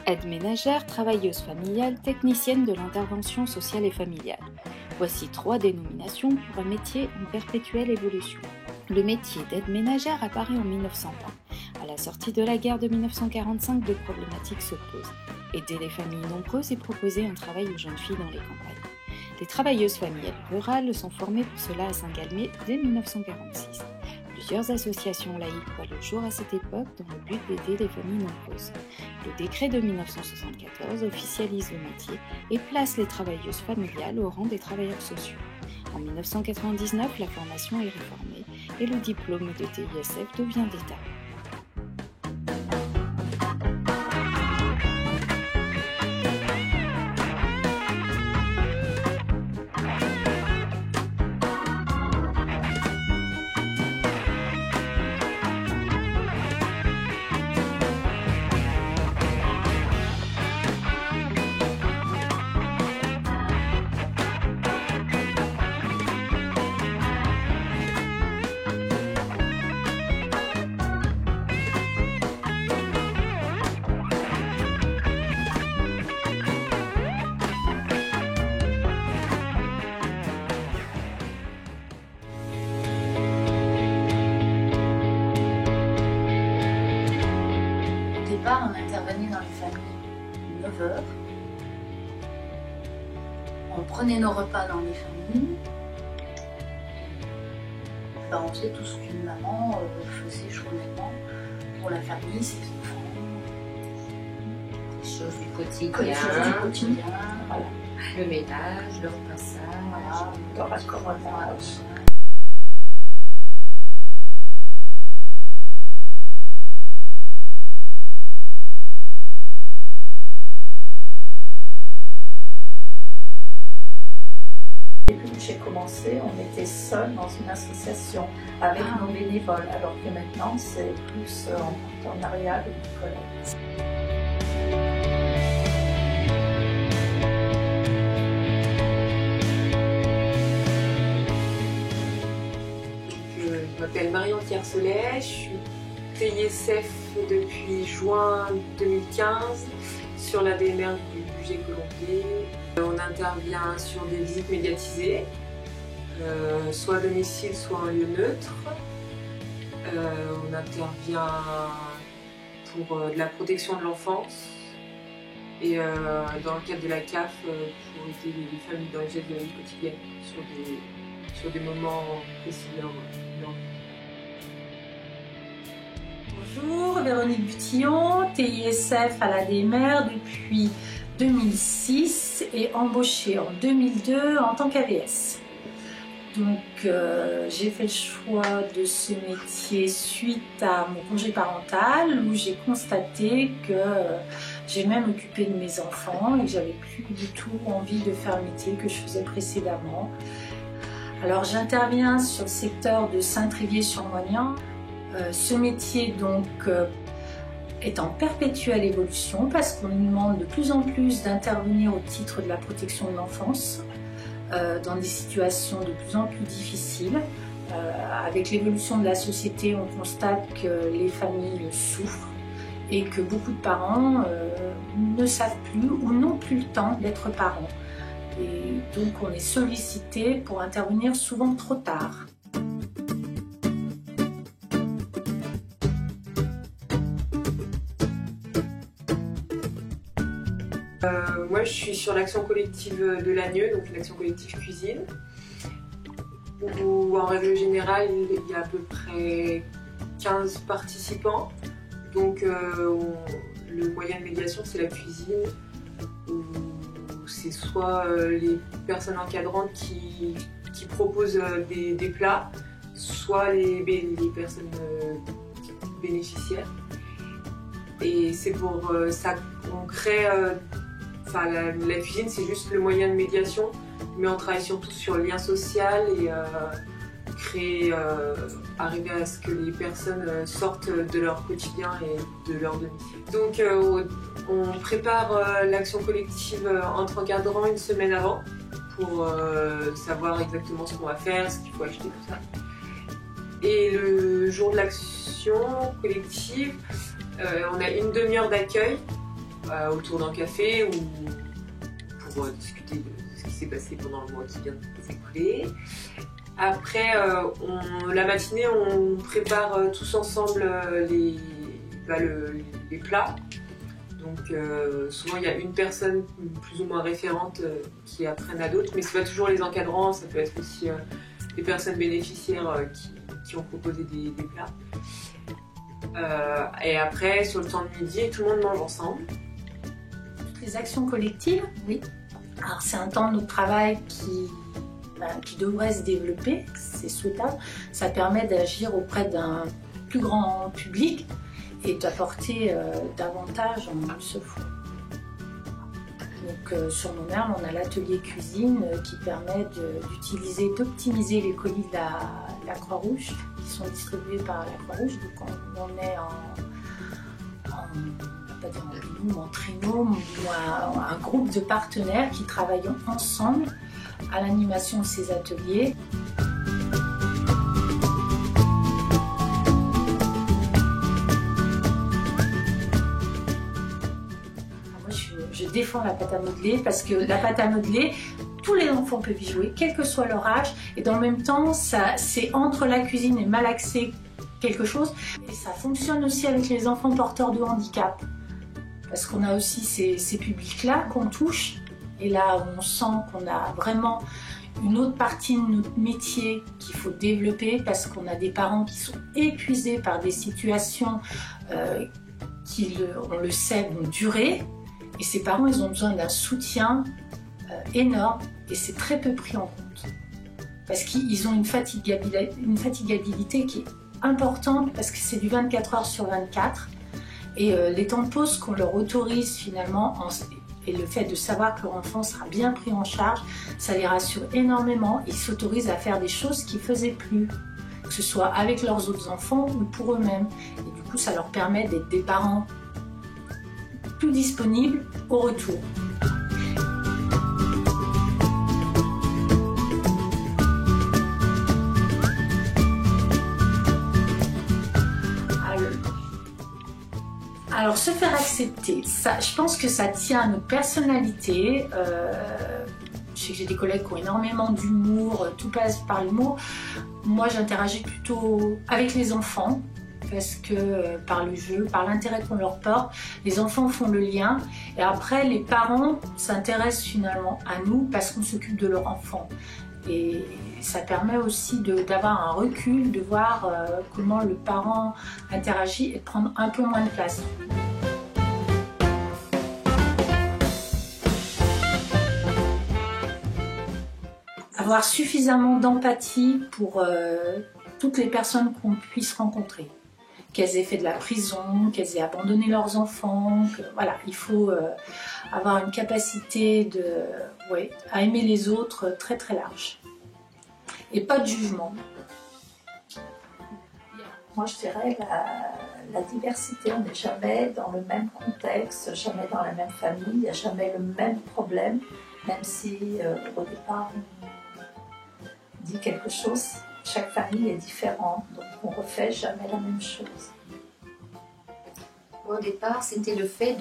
Aide ménagère, travailleuse familiale, technicienne de l'intervention sociale et familiale. Voici 3 dénominations pour un métier en perpétuelle évolution. Le métier d'aide ménagère apparaît en 1920. À la sortie de la guerre de 1945, 2 problématiques se posent. Aider les familles nombreuses et proposer un travail aux jeunes filles dans les campagnes. Les travailleuses familiales rurales sont formées pour cela à Saint-Galmier dès 1946. Plusieurs associations laïques voient le jour à cette époque dans le but d'aider les familles nombreuses. Le décret de 1974 officialise le métier et place les travailleuses familiales au rang des travailleurs sociaux. En 1999, la formation est réformée et le diplôme de TISF devient d'État. On intervenait dans les familles 9h. On prenait nos repas dans les familles. On faisait tout ce qu'une maman faisait journellement pour la famille, ses enfants. Des choses du quotidien. Voilà. Le ménage, le repassage, voilà, le raccommodage. Au début où j'ai commencé, on était seul dans une association avec nos bénévoles, alors que maintenant c'est plus en partenariat avec les collègues. Je m'appelle Marion Tiercelet, je suis TISF depuis juin 2015 sur la DMR du Bugey-Colombier. On intervient sur des visites médiatisées, soit à domicile, soit en lieu neutre. On intervient pour de la protection de l'enfance et dans le cadre de la CAF pour aider les familles dans les gestes de la vie quotidienne sur des moments précis de leur vie. Bonjour, Véronique Butillon, TISF à la DMR depuis 2006 et embauchée en 2002 en tant qu'AVS. Donc j'ai fait le choix de ce métier suite à mon congé parental où j'ai constaté que j'ai même occupé de mes enfants et que j'avais plus du tout envie de faire le métier que je faisais précédemment. Alors j'interviens sur le secteur de Saint-Trivier-sur-Moignan. Ce métier donc est en perpétuelle évolution parce qu'on nous demande de plus en plus d'intervenir au titre de la protection de l'enfance dans des situations de plus en plus difficiles. Avec l'évolution de la société, on constate que les familles souffrent et que beaucoup de parents ne savent plus ou n'ont plus le temps d'être parents. Et donc on est sollicité pour intervenir souvent trop tard. Moi je suis sur l'action collective de Lagneux, donc l'action collective cuisine, où en règle générale il y a à peu près 15 participants. Donc le moyen de médiation c'est la cuisine, où c'est soit les personnes encadrantes qui proposent des plats, soit les personnes bénéficiaires. Et c'est pour ça qu'on crée... la cuisine, c'est juste le moyen de médiation, mais on travaille surtout sur le lien social et arriver à ce que les personnes sortent de leur quotidien et de leur domicile. Donc on prépare l'action collective entre encadrants une semaine avant pour savoir exactement ce qu'on va faire, ce qu'il faut acheter, tout ça. Et le jour de l'action collective, on a une demi-heure d'accueil autour d'un café ou pour discuter de ce qui s'est passé pendant le mois qui vient de s'écouler. Après, la matinée, on prépare tous ensemble les plats. Donc souvent il y a une personne plus ou moins référente qui apprenne à d'autres, mais c'est pas toujours les encadrants, ça peut être aussi les personnes bénéficiaires qui ont proposé des plats. Et après, sur le temps de midi, tout le monde mange ensemble. Les actions collectives, oui. Alors c'est un temps de notre travail qui devrait se développer, c'est souhaitable. Ça permet d'agir auprès d'un plus grand public et d'apporter davantage en une seule fois. Donc sur Montmerle, on a l'atelier cuisine qui permet d'optimiser les colis de la Croix-Rouge qui sont distribués par la Croix-Rouge. Donc on est en trinôme ou un groupe de partenaires qui travaillent ensemble à l'animation de ces ateliers. Je défends la pâte à modeler parce que la pâte à modeler, tous les enfants peuvent y jouer, quel que soit leur âge, et dans le même temps, c'est entre la cuisine et malaxer quelque chose, et ça fonctionne aussi avec les enfants porteurs de handicap, parce qu'on a aussi ces publics-là qu'on touche, et là on sent qu'on a vraiment une autre partie de notre métier qu'il faut développer, parce qu'on a des parents qui sont épuisés par des situations qui, on le sait, vont durer. Et ces parents, ils ont besoin d'un soutien énorme et c'est très peu pris en compte. Parce qu'ils ont une fatigabilité qui est importante parce que c'est du 24 heures sur 24. Et les temps de pause qu'on leur autorise finalement, et le fait de savoir que leur enfant sera bien pris en charge, ça les rassure énormément. Ils s'autorisent à faire des choses qu'ils ne faisaient plus, que ce soit avec leurs autres enfants ou pour eux-mêmes. Et du coup, ça leur permet d'être des parents plus disponible au retour. Alors se faire accepter, ça, je pense que ça tient à notre personnalité. Je sais que j'ai des collègues qui ont énormément d'humour, tout passe par l'humour. Moi j'interagis plutôt avec les enfants. Parce que par le jeu, par l'intérêt qu'on leur porte, les enfants font le lien et après les parents s'intéressent finalement à nous parce qu'on s'occupe de leur enfant. Et ça permet aussi d'avoir un recul, de voir comment le parent interagit et de prendre un peu moins de place. Avoir suffisamment d'empathie pour toutes les personnes qu'on puisse rencontrer. Qu'elles aient fait de la prison, qu'elles aient abandonné leurs enfants, voilà, il faut avoir une capacité à aimer les autres très très large. Et pas de jugement. Moi je dirais la diversité, on n'est jamais dans le même contexte, jamais dans la même famille, il n'y a jamais le même problème, même si au départ on dit quelque chose. Chaque famille est différente, donc on ne refait jamais la même chose. Au départ, c'était le fait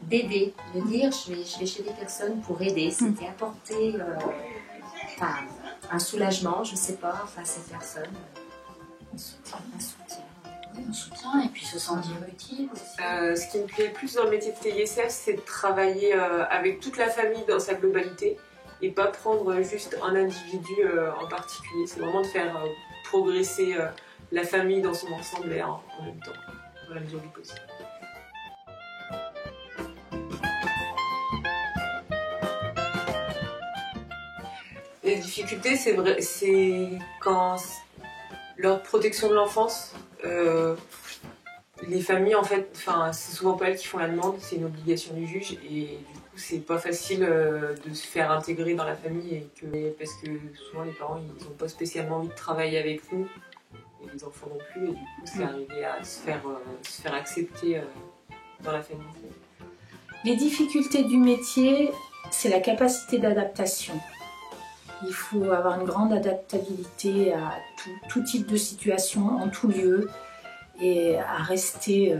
d'aider, de dire je vais chez des personnes pour aider. C'était apporter un soulagement, je ne sais pas, à ces personnes. Un soutien et puis se sentir utile aussi. Ce qui me plaît le plus dans le métier de TISF, c'est de travailler avec toute la famille dans sa globalité. Et pas prendre juste un individu en particulier. C'est vraiment de faire progresser la famille dans son ensemble et en même temps, dans la mesure du possible. Les difficultés, c'est quand leur protection de l'enfance, les familles, en fait, c'est souvent pas elles qui font la demande, c'est une obligation du juge et du coup c'est pas facile de se faire intégrer dans la famille parce que souvent les parents ils n'ont pas spécialement envie de travailler avec nous et les enfants non plus et du coup c'est arrivé à se faire accepter dans la famille. Les difficultés du métier, c'est la capacité d'adaptation. Il faut avoir une grande adaptabilité à tout type de situation, en tout lieu, et à rester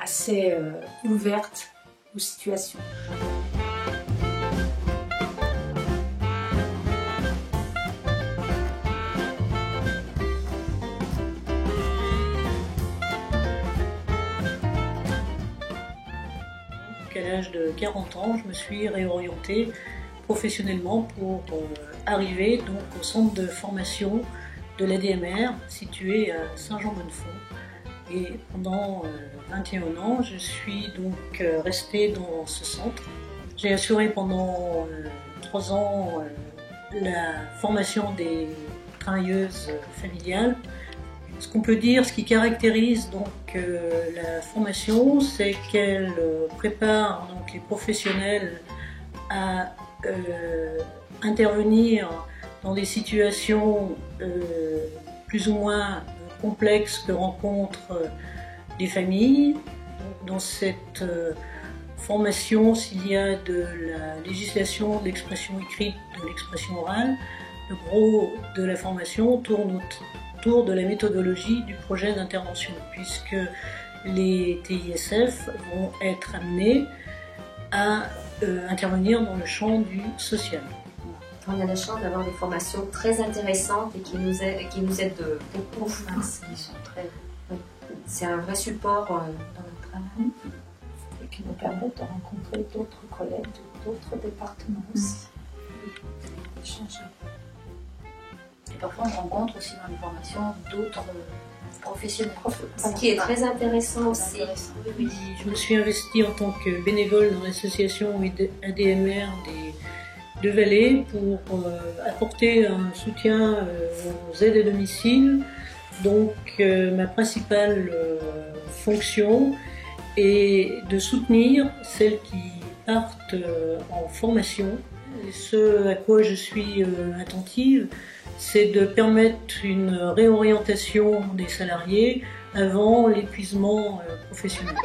assez ouverte aux situations. À l'âge de 40 ans, je me suis réorientée professionnellement pour arriver donc au centre de formation de l'ADMR situé à Saint-Jean-Bonnefonds. Et pendant 21 ans, je suis donc restée dans ce centre. J'ai assuré pendant 3 ans la formation des travailleuses familiales. Ce qu'on peut dire, ce qui caractérise donc la formation, c'est qu'elle prépare donc les professionnels à intervenir dans des situations plus ou moins complexes que rencontrent les familles. Dans cette formation, s'il y a de la législation, de l'expression écrite, de l'expression orale, le gros de la formation tourne autour de la méthodologie du projet d'intervention, puisque les TISF vont être amenés à intervenir dans le champ du social. On a la chance d'avoir des formations très intéressantes et qui nous aident beaucoup. C'est un vrai support dans notre travail. Et qui nous permettent de rencontrer d'autres collègues d'autres départements aussi. Changer. Et parfois on rencontre aussi dans les formations d'autres professionnels. Ce qui est très intéressant aussi. Oui. Je me suis investie en tant que bénévole dans l'association ADMR de Valais pour apporter un soutien aux aides à domicile. Donc ma principale fonction est de soutenir celles qui partent en formation. Et ce à quoi je suis attentive, c'est de permettre une réorientation des salariés avant l'épuisement professionnel.